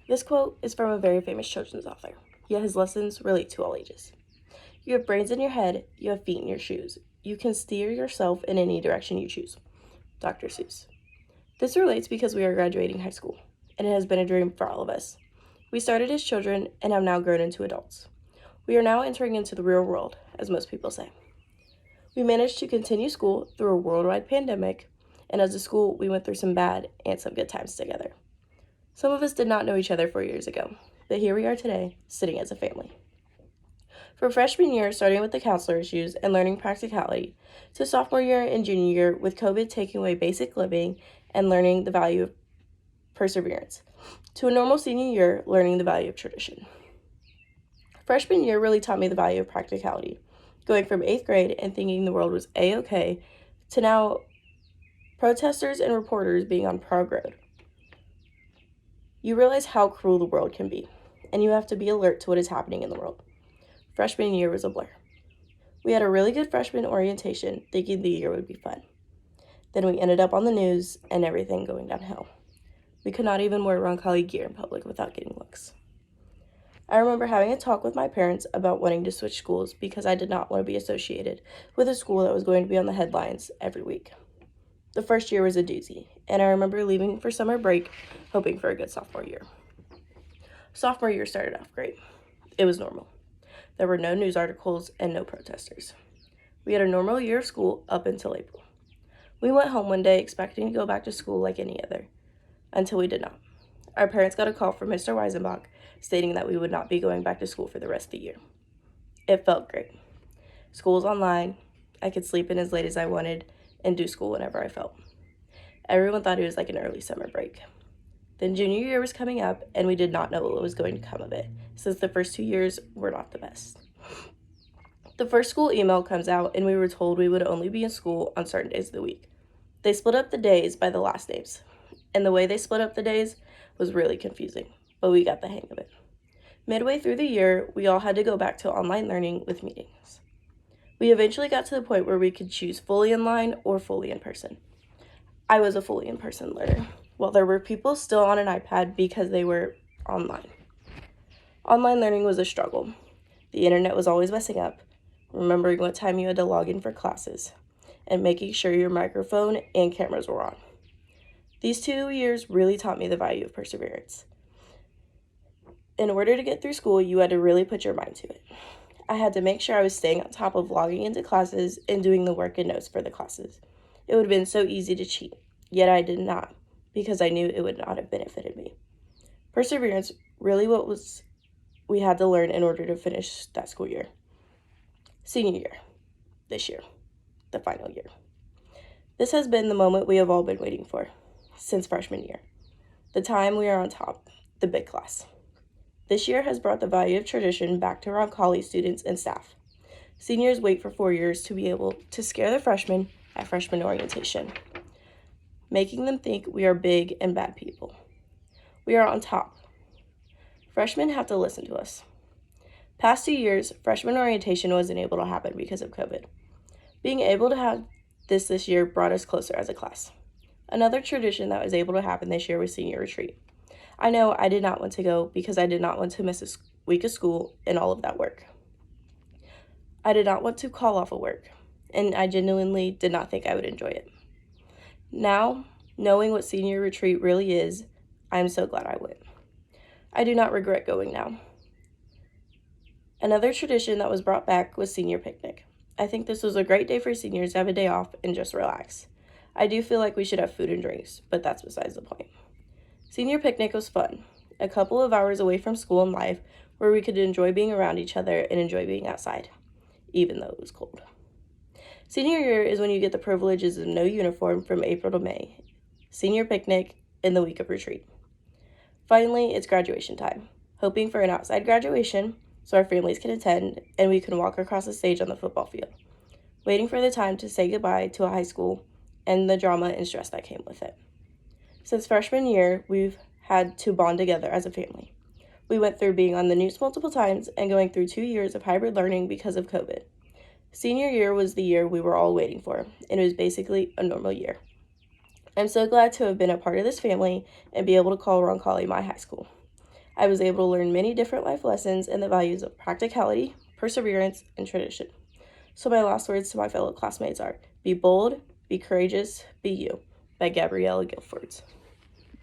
This quote is from a very famous children's author, yet his lessons relate to all ages. You have brains in your head, you have feet in your shoes. You can steer yourself in any direction you choose. Dr. Seuss. This relates because we are graduating high school, and it has been a dream for all of us. We started as children and have now grown into adults. We are now entering into the real world, as most people say. We managed to continue school through a worldwide pandemic, and as a school, we went through some bad and some good times together. Some of us did not know each other 4 years ago, but here we are today, sitting as a family. From freshman year, starting with the counselor issues and learning practicality, to sophomore year and junior year with COVID taking away basic living and learning the value of perseverance, to a normal senior year learning the value of tradition. Freshman year really taught me the value of practicality, going from 8th grade and thinking the world was A-okay to now protesters and reporters being on Prague Road. You realize how cruel the world can be, and you have to be alert to what is happening in the world. Freshman year was a blur. We had a really good freshman orientation, thinking the year would be fun. Then we ended up on the news and everything going downhill. We could not even wear Roncalli gear in public without getting looks. I remember having a talk with my parents about wanting to switch schools because I did not want to be associated with a school that was going to be on the headlines every week. The first year was a doozy, and I remember leaving for summer break, hoping for a good sophomore year. Sophomore year started off great. It was normal. There were no news articles and no protesters. We had a normal year of school up until April. We went home one day expecting to go back to school like any other, until we did not. Our parents got a call from Mr. Weisenbach stating that we would not be going back to school for the rest of the year. It felt great. School was online. I could sleep in as late as I wanted and do school whenever I felt. Everyone thought it was like an early summer break. Then junior year was coming up, and we did not know what was going to come of it, since the first 2 years were not the best. The first school email comes out, and we were told we would only be in school on certain days of the week. They split up the days by the last names, and the way they split up the days was really confusing, but we got the hang of it. Midway through the year, we all had to go back to online learning with meetings. We eventually got to the point where we could choose fully online or fully in person. I was a fully in-person learner, while there were people still on an iPad because they were online. Online learning was a struggle. The internet was always messing up, remembering what time you had to log in for classes, and making sure your microphone and cameras were on. These 2 years really taught me the value of perseverance. In order to get through school, you had to really put your mind to it. I had to make sure I was staying on top of logging into classes and doing the work and notes for the classes. It would have been so easy to cheat, yet I did not, because I knew it would not have benefited me. Perseverance really we had to learn in order to finish that school year. Senior year, this year, the final year. This has been the moment we have all been waiting for since freshman year. The time we are on top, the big class. This year has brought the value of tradition back to Roncalli students and staff. Seniors wait for 4 years to be able to scare the freshmen at freshman orientation, making them think we are big and bad people. We are on top. Freshmen have to listen to us. Past 2 years, freshman orientation wasn't able to happen because of COVID. Being able to have this year brought us closer as a class. Another tradition that was able to happen this year was senior retreat. I know I did not want to go because I did not want to miss a week of school and all of that work. I did not want to call off of work, and I genuinely did not think I would enjoy it. Now, knowing what senior retreat really is, I am so glad I went. I do not regret going now. Another tradition that was brought back was senior picnic. I think this was a great day for seniors to have a day off and just relax. I do feel like we should have food and drinks, but that's besides the point. Senior picnic was fun. A couple of hours away from school and life where we could enjoy being around each other and enjoy being outside, even though it was cold. Senior year is when you get the privileges of no uniform from April to May, senior picnic, and the week of retreat. Finally, it's graduation time, hoping for an outside graduation so our families can attend and we can walk across the stage on the football field, waiting for the time to say goodbye to a high school and the drama and stress that came with it. Since freshman year, we've had to bond together as a family. We went through being on the news multiple times and going through 2 years of hybrid learning because of COVID. Senior year was the year we were all waiting for, and it was basically a normal year. I'm so glad to have been a part of this family and be able to call Roncalli my high school. I was able to learn many different life lessons and the values of practicality, perseverance, and tradition. So my last words to my fellow classmates are, be bold, be courageous, be you, by Gabriella Guilford.